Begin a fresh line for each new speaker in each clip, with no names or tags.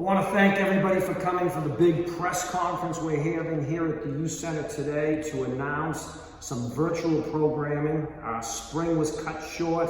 want to thank everybody for coming for the big press conference we're having here at the Youth Center today to announce some virtual programming. Spring was cut short.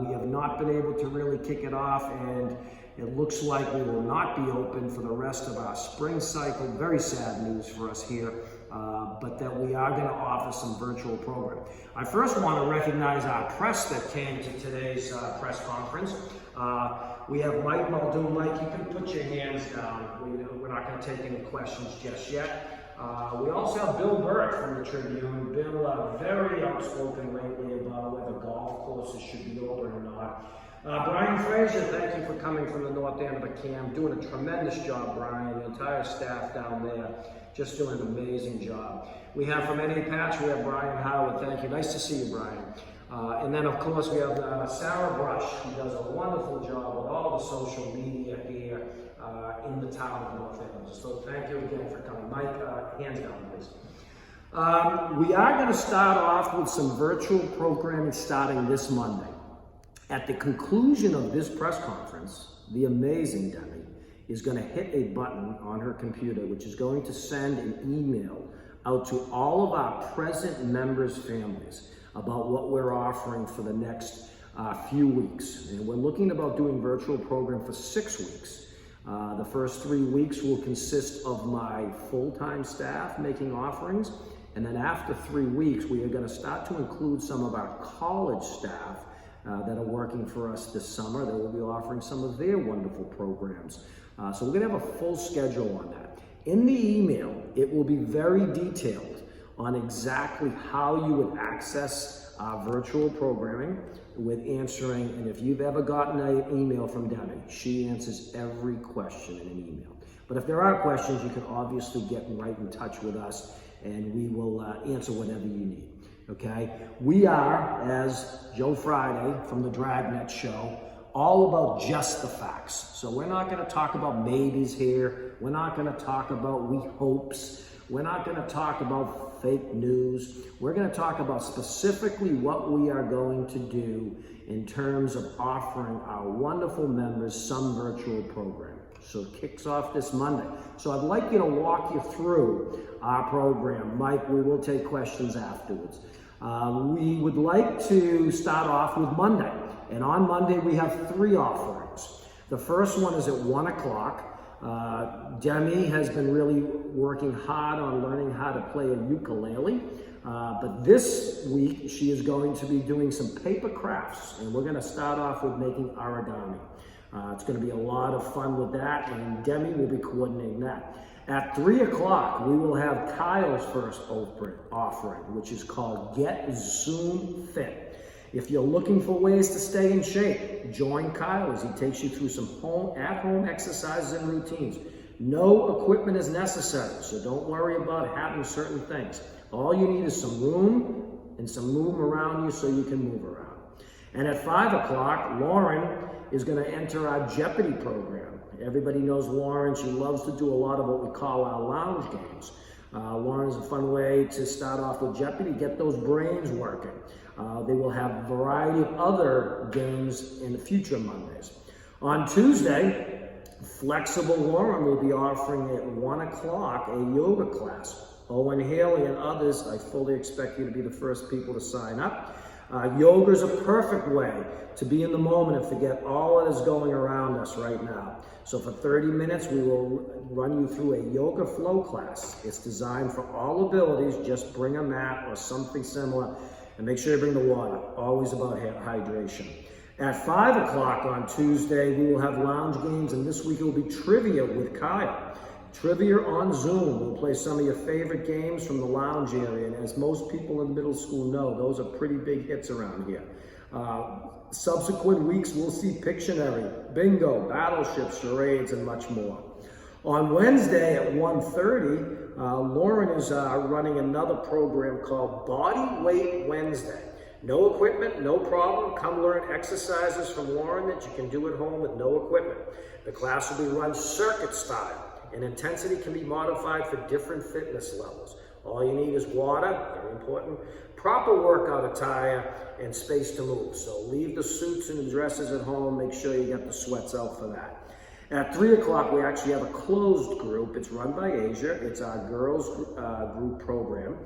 We have not been able to really kick it off, and it looks like we will not be open for the rest of our spring cycle. Very sad news for us here, but that we are going to offer some virtual program. I first want to recognize our press that came to today's press conference. We have Mike Muldoon. Mike, you can put your hands down. We're not going to take any questions just yet. We also have Bill Burke from the Tribune. Bill, very outspoken lately about whether golf courses should be open or not. Brian Fraser, thank you for coming from the north end of the CAM. Doing a tremendous job, Brian. The entire staff down there just doing an amazing job. We have from NA Patch, we have Brian Howard. Thank you. Nice to see you, Brian. And then, of course, we have Sarah Brush, who does a wonderful job with all the social media here in the town of North End. So thank you again for coming. Mike, hands down, please. We are going to start off with some virtual programming starting this Monday. At the conclusion of this press conference, the amazing Demi is going to hit a button on her computer, which is going to send an email out to all of our present members' families about what we're offering for the next few weeks. And we're looking about doing virtual program for 6 weeks. The first 3 weeks will consist of my full-time staff making offerings. And then after 3 weeks, we are going to start to include some of our college staff that are working for us this summer. They will be offering some of their wonderful programs. So we're going to have a full schedule on that. In the email, it will be very detailed on exactly how you would access our virtual programming with answering, and if you've ever gotten an email from Demi, she answers every question in an email. But if there are questions, you can obviously get right in touch with us, and we will answer whatever you need, okay? We are, as Joe Friday from the Dragnet Show, all about just the facts. So we're not going to talk about maybes here. We're not going to talk about we hopes. We're not going to talk about fake news. We're going to talk about specifically what we are going to do in terms of offering our wonderful members some virtual program. So it kicks off this Monday. So I'd like you to walk you through our program. Mike, we will take questions afterwards. We would like to start off with Monday. And on Monday, we have 3 offerings. The first one is at 1 o'clock. Demi has been really working hard on learning how to play a ukulele. But this week, she is going to be doing some paper crafts. And we're going to start off with making origami. It's going to be a lot of fun with that. And Demi will be coordinating that. At 3 o'clock, we will have Kyle's first offering, which is called Get Zoom Fit. If you're looking for ways to stay in shape, join Kyle as he takes you through some at-home exercises and routines. No equipment is necessary, so don't worry about having certain things. All you need is some room and some room around you so you can move around. And at 5 o'clock, Lauren is going to enter our Jeopardy program. Everybody knows Lauren. She loves to do a lot of what we call our lounge games. Lauren's a fun way to start off with Jeopardy, get those brains working. They will have a variety of other games in the future Mondays. On Tuesday, Flexible Lauren will be offering at 1 o'clock a yoga class. Owen Haley and others, I fully expect you to be the first people to sign up. Yoga is a perfect way to be in the moment and forget all that is going around us right now. So for 30 minutes, we will run you through a yoga flow class. It's designed for all abilities. Just bring a mat or something similar. And make sure you bring the water, always about hydration. At 5 o'clock on Tuesday, we will have lounge games, and this week it will be trivia with Kyle. Trivia on Zoom. We'll play some of your favorite games from the lounge area, and as most people in middle school know, those are pretty big hits around here. Subsequent weeks, we'll see Pictionary, bingo, battleship, charades, and much more. On Wednesday at 1:30, Lauren is running another program called Body Weight Wednesday. No equipment, no problem. Come learn exercises from Lauren that you can do at home with no equipment. The class will be run circuit style, and intensity can be modified for different fitness levels. All you need is water, very important, proper workout attire, and space to move. So leave the suits and the dresses at home. Make sure you get the sweats out for that. At 3 o'clock, we actually have a closed group. It's run by Asia. It's our girls group program.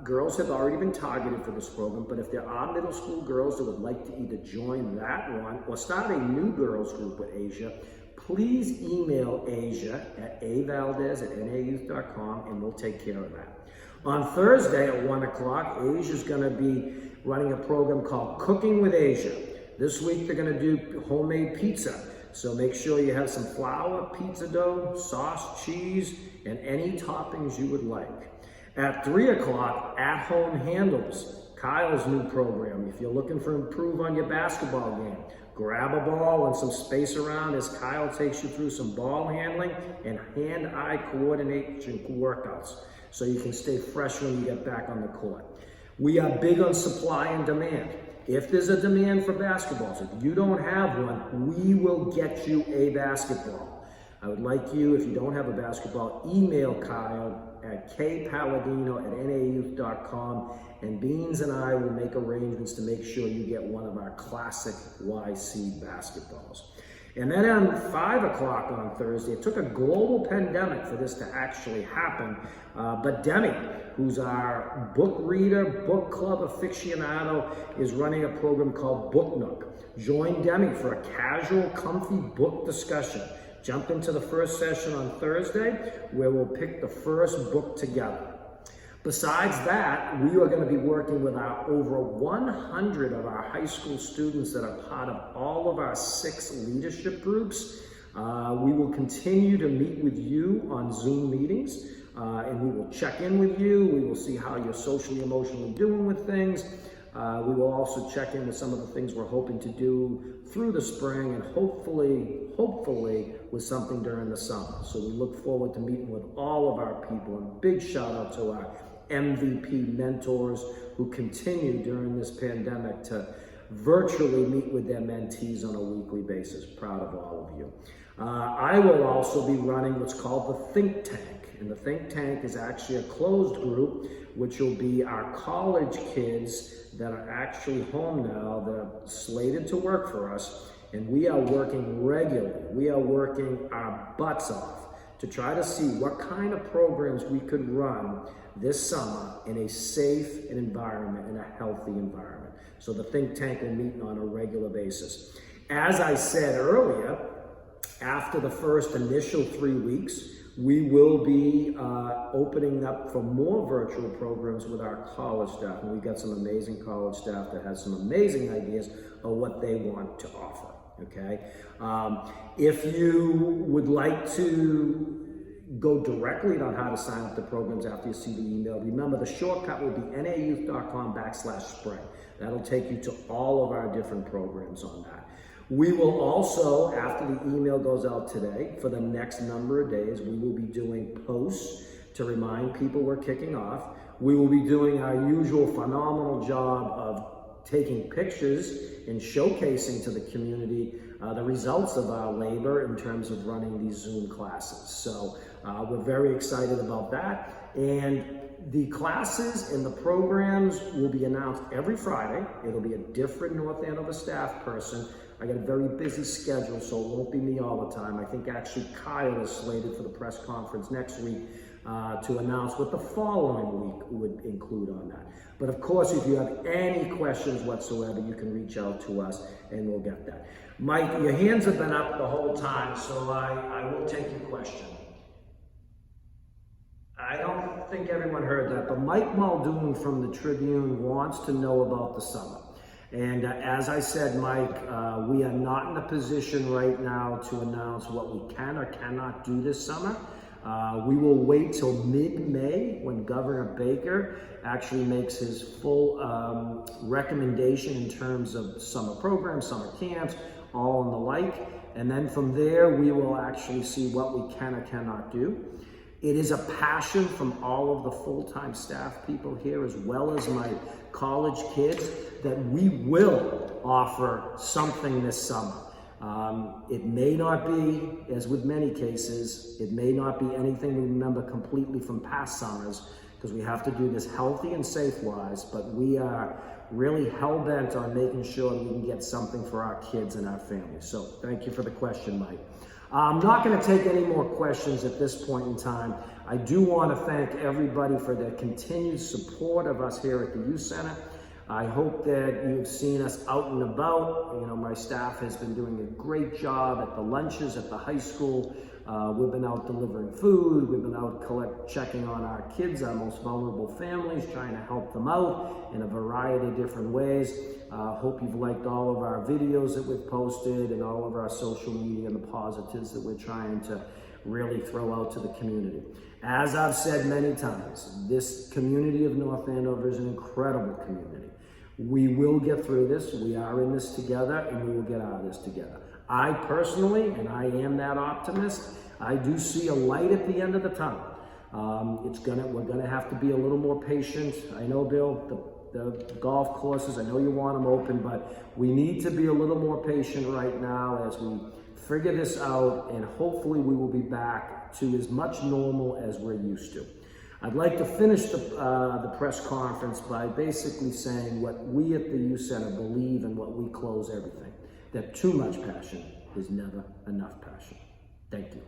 Girls have already been targeted for this program, but if there are middle school girls that would like to either join that one or start a new girls group with Asia, please email Asia at avaldez@nayouth.com and we'll take care of that. On Thursday at 1 o'clock, Asia's going to be running a program called Cooking with Asia. This week they're going to do homemade pizza. So make sure you have some flour, pizza dough, sauce, cheese, and any toppings you would like. At 3 o'clock, At Home Handles, Kyle's new program. If you're looking to improve on your basketball game, grab a ball and some space around as Kyle takes you through some ball handling and hand-eye coordination workouts so you can stay fresh when you get back on the court. We are big on supply and demand. If there's a demand for basketballs, if you don't have one, we will get you a basketball. I would like you, if you don't have a basketball, email Kyle at kpaladino@nayouth.com, and Beans and I will make arrangements to make sure you get one of our classic YC basketballs. And then at 5 o'clock on Thursday, it took a global pandemic for this to actually happen, but Demi, who's our book reader, book club aficionado, is running a program called Book Nook. Join Demi for a casual, comfy book discussion. Jump into the first session on Thursday, where we'll pick the first book together. Besides that, we are going to be working with our over 100 of our high school students that are part of all of our 6 leadership groups. We will continue to meet with you on Zoom meetings, and we will check in with you. We will see how you're socially, emotionally doing with things. We will also check in with some of the things we're hoping to do through the spring, and hopefully with something during the summer. So we look forward to meeting with all of our people, and big shout out to our MVP mentors who continue during this pandemic to virtually meet with their mentees on a weekly basis. Proud of all of you. I will also be running what's called the Think Tank. And the Think Tank is actually a closed group, which will be our college kids that are actually home now, that are slated to work for us. And we are working regularly. We are working our butts off to try to see what kind of programs we could run this summer in a safe environment, in a healthy environment. So the Think Tank will meet on a regular basis. As I said earlier, after the first initial 3 weeks, we will be opening up for more virtual programs with our college staff. And we've got some amazing college staff that has some amazing ideas of what they want to offer, okay? If you would like to go directly on how to sign up the programs after you see the email, remember the shortcut will be nayouth.com/spring. That'll take you to all of our different programs on that. We will also, after the email goes out today, for the next number of days, we will be doing posts to remind people we're kicking off. We will be doing our usual phenomenal job of taking pictures and showcasing to the community the results of our labor in terms of running these Zoom classes. So we're very excited about that. And the classes and the programs will be announced every Friday. It'll be a different North Andover staff person. I got a very busy schedule, so it won't be me all the time. I think actually Kyle is slated for the press conference next week to announce what the following week would include on that. But of course, if you have any questions whatsoever, you can reach out to us and we'll get that. Mike, your hands have been up the whole time, so I will take your question. I don't think everyone heard that, but Mike Muldoon from the Tribune wants to know about the summer. And as I said, Mike, we are not in a position right now to announce what we can or cannot do this summer. We will wait till mid-May when Governor Baker actually makes his full recommendation in terms of summer programs, summer camps, all and the like. And then from there, we will actually see what we can or cannot do. It is a passion from all of the full-time staff people here, as well as my college kids, that we will offer something this summer. It may not be, as with many cases, it may not be anything we remember completely from past summers, because we have to do this healthy and safe-wise, but we are really hell-bent on making sure that we can get something for our kids and our families. So thank you for the question, Mike. I'm not going to take any more questions at this point in time. I do want to thank everybody for their continued support of us here at the Youth Center. I hope that you've seen us out and about. You know, my staff has been doing a great job at the lunches at the high school. We've been out delivering food. We've been out checking on our kids, our most vulnerable families, trying to help them out in a variety of different ways. Hope you've liked all of our videos that we've posted and all of our social media and the positives that we're trying to really throw out to the community. As I've said many times, this community of North Andover is an incredible community. We will get through this. We are in this together, and we will get out of this together. I personally, and I am that optimist, I do see a light at the end of the tunnel. We're gonna have to be a little more patient. I know, Bill, the golf courses, I know you want them open, but we need to be a little more patient right now as we figure this out, and hopefully we will be back to as much normal as we're used to. I'd like to finish the press conference by basically saying what we at the Youth Center believe and what we close everything, that too much passion is never enough passion. Thank you.